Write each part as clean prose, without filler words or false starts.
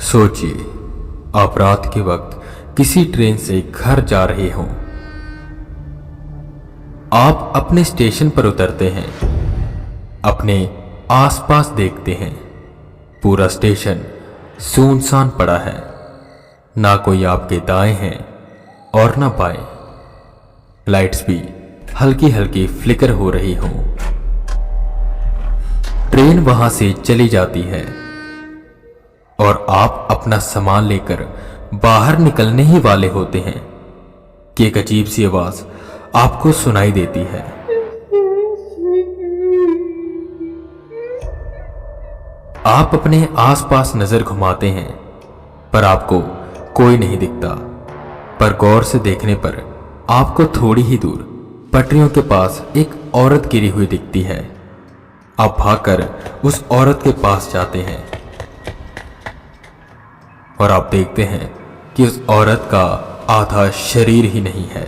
सोचिए, आप रात के वक्त किसी ट्रेन से घर जा रहे हों। आप अपने स्टेशन पर उतरते हैं, अपने आसपास देखते हैं। पूरा स्टेशन सुनसान पड़ा है। ना कोई आपके दाएं है और ना बाएं। लाइट्स भी हल्की हल्की फ्लिकर हो रही हों। ट्रेन वहां से चली जाती है और आप अपना सामान लेकर बाहर निकलने ही वाले होते हैं कि एक अजीब सी आवाज आपको सुनाई देती है। आप अपने आसपास नजर घुमाते हैं पर आपको कोई नहीं दिखता। पर गौर से देखने पर आपको थोड़ी ही दूर पटरियों के पास एक औरत गिरी हुई दिखती है। आप भागकर उस औरत के पास जाते हैं और आप देखते हैं कि उस औरत का आधा शरीर ही नहीं है।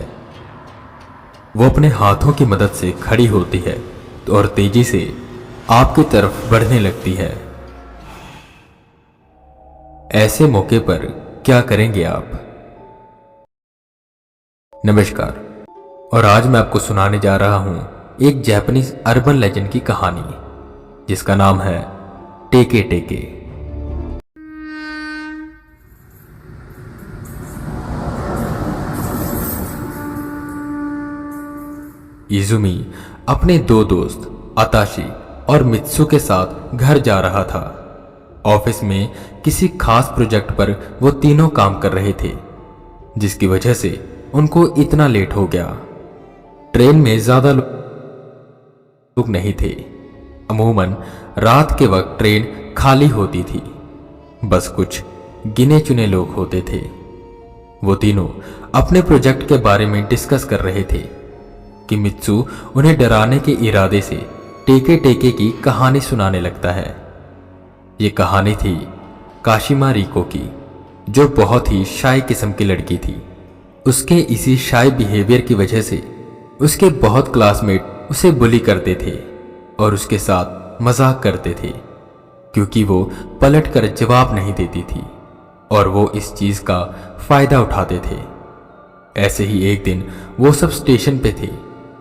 वो अपने हाथों की मदद से खड़ी होती है और तेजी से आपकी तरफ बढ़ने लगती है। ऐसे मौके पर क्या करेंगे आप? नमस्कार, और आज मैं आपको सुनाने जा रहा हूं एक जापानीज अर्बन लेजेंड की कहानी जिसका नाम है टेके टेके। इजुमी अपने दो दोस्त अताशी और मित्सु के साथ घर जा रहा था। ऑफिस में किसी खास प्रोजेक्ट पर वो तीनों काम कर रहे थे, जिसकी वजह से उनको इतना लेट हो गया। ट्रेन में ज्यादा लोग नहीं थे। अमूमन रात के वक्त ट्रेन खाली होती थी, बस कुछ गिने चुने लोग होते थे। वो तीनों अपने प्रोजेक्ट के बारे में डिस्कस कर रहे थे कि मित्सु उन्हें डराने के इरादे से टेके टेके की कहानी सुनाने लगता है। ये कहानी थी काशिमा रिको की, जो बहुत ही शाय किस्म की लड़की थी। उसके इसी शाय बिहेवियर की वजह से उसके बहुत क्लासमेट उसे बुली करते थे और उसके साथ मजाक करते थे, क्योंकि वो पलट कर जवाब नहीं देती थी और वो इस चीज का फायदा उठाते थे। ऐसे ही एक दिन वो सब स्टेशन पे थे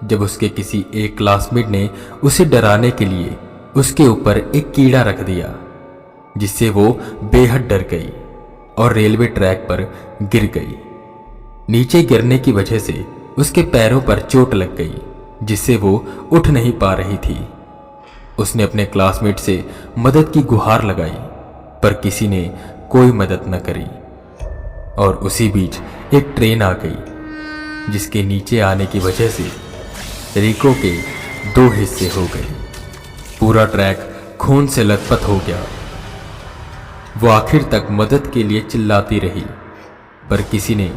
जब उसके किसी एक क्लासमेट ने उसे डराने के लिए उसके ऊपर एक कीड़ा रख दिया, जिससे वो बेहद डर गई और रेलवे ट्रैक पर गिर गई। नीचे गिरने की वजह से उसके पैरों पर चोट लग गई, जिससे वो उठ नहीं पा रही थी। उसने अपने क्लासमेट से मदद की गुहार लगाई, पर किसी ने कोई मदद न करी। और उसी बीच एक ट्रेन आ गई, जिसके नीचे आने की वजह से रिको के दो हिस्से हो गए। पूरा ट्रैक खून से लथपथ हो गया। वो आखिर तक मदद के लिए चिल्लाती रही, पर किसी ने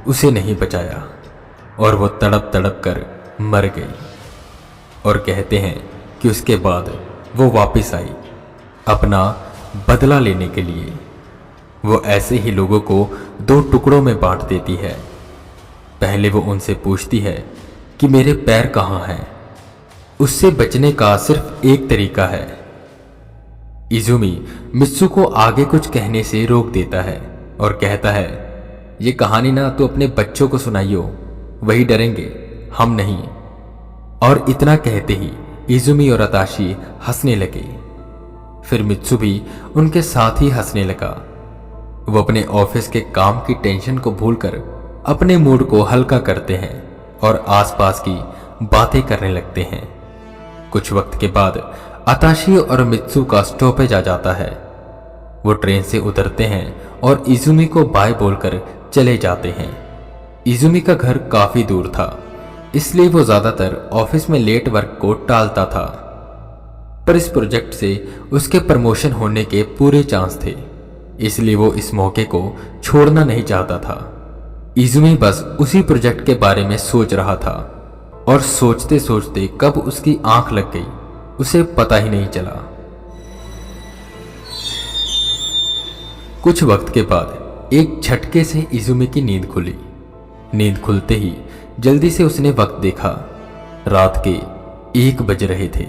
उसे नहीं बचाया और वो तड़प तड़प कर मर गई। और कहते हैं कि उसके बाद वो वापस आई अपना बदला लेने के लिए। वो ऐसे ही लोगों को दो टुकड़ों में बांट देती है। पहले वो उनसे पूछती है कि मेरे पैर कहाँ हैं। उससे बचने का सिर्फ एक तरीका है। इजुमी मित्सु को आगे कुछ कहने से रोक देता है और कहता है, ये कहानी ना तो अपने बच्चों को सुनाइयो, वही डरेंगे, हम नहीं। और इतना कहते ही इजुमी और अताशी हंसने लगे। फिर मित्सु भी उनके साथ ही हंसने लगा। वो अपने ऑफिस के काम की टेंशन को भूलकर अपने मूड को हल्का करते हैं और आसपास की बातें करने लगते हैं। कुछ वक्त के बाद अताशी और मित्सु का स्टॉपेज आ जाता है। वो ट्रेन से उतरते हैं और इजुमी को बाय बोलकर चले जाते हैं। इजुमी का घर काफी दूर था, इसलिए वो ज्यादातर ऑफिस में लेट वर्क को टालता था। पर इस प्रोजेक्ट से उसके प्रमोशन होने के पूरे चांस थे, इसलिए वो इस मौके को छोड़ना नहीं चाहता था। इजुमी बस उसी प्रोजेक्ट के बारे में सोच रहा था और सोचते सोचते कब उसकी आंख लग गई उसे पता ही नहीं चला। कुछ वक्त के बाद एक झटके से इजुमी की नींद खुली। नींद खुलते ही जल्दी से उसने वक्त देखा। रात के 1 बज रहे थे।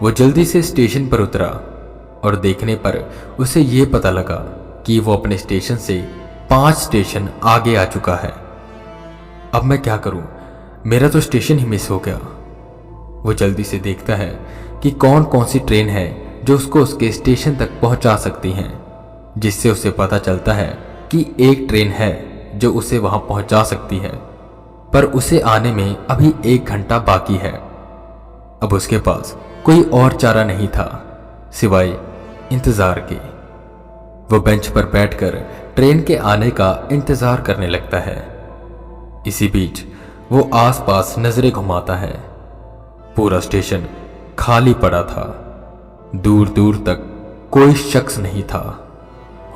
वो जल्दी से स्टेशन पर उतरा और देखने पर उसे ये पता लगा कि वो अपने स्टेशन से 5 स्टेशन आगे आ चुका है। अब मैं क्या करूं? मेरा तो स्टेशन ही मिस हो गया। वो जल्दी से देखता है कि कौन कौन सी ट्रेन है जो उसको उसके स्टेशन तक पहुंचा सकती हैं, जिससे उसे पता चलता है कि एक ट्रेन है जो उसे वहां पहुंचा सकती है, पर उसे आने में अभी 1 घंटा बाकी है। अब उसके पास कोई और चारा नहीं था सिवाय इंतजार के। वो बेंच पर बैठकर ट्रेन के आने का इंतजार करने लगता है। इसी बीच वो आसपास नजरें घुमाता है। पूरा स्टेशन खाली पड़ा था। दूर दूर तक कोई शख्स नहीं था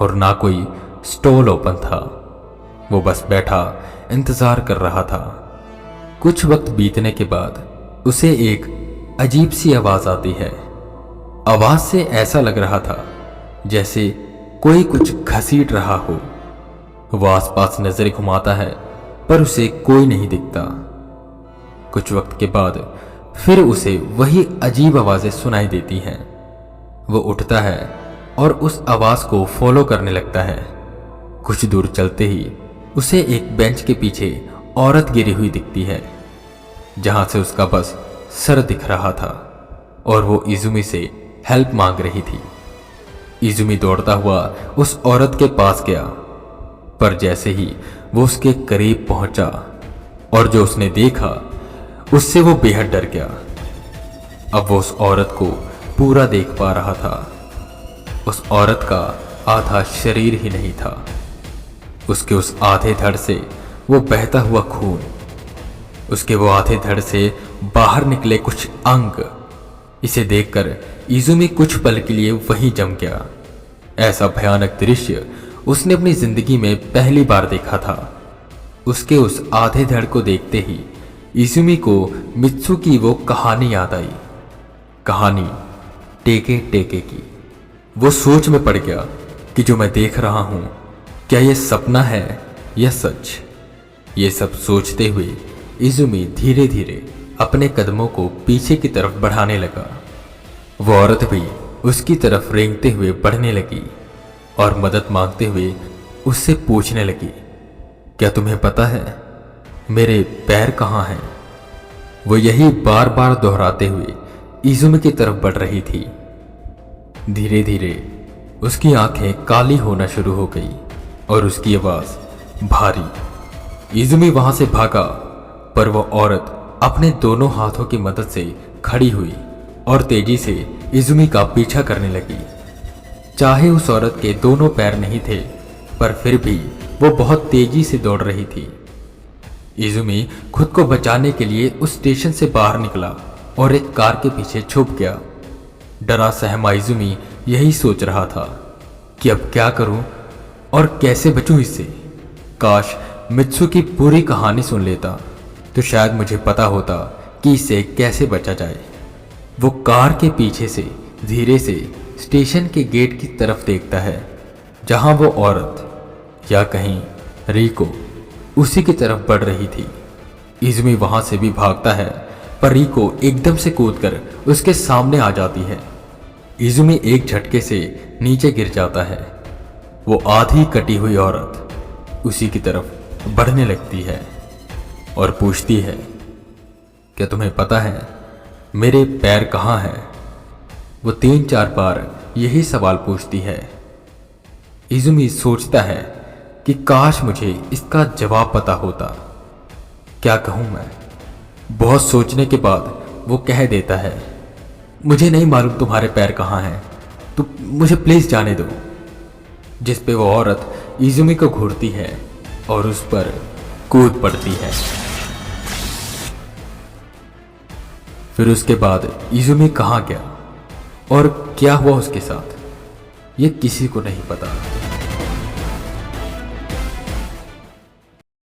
और ना कोई स्टॉल ओपन था। वो बस बैठा इंतजार कर रहा था। कुछ वक्त बीतने के बाद उसे एक अजीब सी आवाज आती है। आवाज से ऐसा लग रहा था जैसे कोई कुछ घसीट रहा हो। वो आसपास नजरें घुमाता है पर उसे कोई नहीं दिखता। कुछ वक्त के बाद फिर उसे वही अजीब आवाजें सुनाई देती हैं। वो उठता है और उस आवाज को फॉलो करने लगता है। कुछ दूर चलते ही उसे एक बेंच के पीछे औरत गिरी हुई दिखती है, जहां से उसका बस सर दिख रहा था और वो इजुमी से हेल्प मांग रही थी। इजुमी दौड़ता हुआ उस औरत के पास गया, पर जैसे ही वो उसके करीब पहुंचा और जो उसने देखा उससे वो बेहद डर गया। अब वो उस औरत को पूरा देख पा रहा था। उस औरत का आधा शरीर ही नहीं था। उसके उस आधे धड़ से वो बहता हुआ खून, उसके वो आधे धड़ से बाहर निकले कुछ अंग। इसे देखकर इजुमी कुछ पल के लिए वहीं जम गया। ऐसा भयानक दृश्य उसने अपनी जिंदगी में पहली बार देखा था। उसके उस आधे धड़ को देखते ही इजुमी को मित्सु की वो कहानी याद आई। कहानी टेके टेके की। वो सोच में पड़ गया कि जो मैं देख रहा हूं क्या यह सपना है या सच। ये सब सोचते हुए इजुमी धीरे धीरे अपने कदमों को पीछे की तरफ बढ़ाने लगा। वो औरत भी उसकी तरफ रेंगते हुए बढ़ने लगी और मदद मांगते हुए उससे पूछने लगी, क्या तुम्हें पता है मेरे पैर कहाँ हैं? वो यही बार बार दोहराते हुए इजुमी की तरफ बढ़ रही थी। धीरे धीरे उसकी आंखें काली होना शुरू हो गई और उसकी आवाज भारी। इजुमी वहां से भागा, पर वो औरत अपने दोनों हाथों की मदद से खड़ी हुई और तेजी से इजुमी का पीछा करने लगी। चाहे उस औरत के दोनों पैर नहीं थे, पर फिर भी वो बहुत तेजी से दौड़ रही थी। इजुमी खुद को बचाने के लिए उस स्टेशन से बाहर निकला और एक कार के पीछे छुप गया। डरा सहमा इजुमी यही सोच रहा था कि अब क्या करूं और कैसे बचूं इससे। काश मित्सु की पूरी कहानी सुन लेता तो शायद मुझे पता होता कि इससे कैसे बचा जाए। वो कार के पीछे से धीरे से स्टेशन के गेट की तरफ देखता है, जहां वो औरत या कहीं रिको उसी की तरफ बढ़ रही थी। इजुमी वहां से भी भागता है, पर रिको एकदम से कूदकर उसके सामने आ जाती है। इजुमी एक झटके से नीचे गिर जाता है। वो आधी कटी हुई औरत उसी की तरफ बढ़ने लगती है और पूछती है, क्या तुम्हें पता है मेरे पैर कहाँ हैं? वो 3-4 बार यही सवाल पूछती है। इजुमी सोचता है कि काश मुझे इसका जवाब पता होता। क्या कहूं मैं? बहुत सोचने के बाद वो कह देता है, मुझे नहीं मालूम तुम्हारे पैर कहाँ हैं, तो मुझे प्लीज जाने दो। जिस पे वो औरत इजुमी को घूरती है और उस पर कूद पड़ती है। फिर उसके बाद इजुमी कहाँ गया और क्या हुआ उसके साथ, ये किसी को नहीं पता।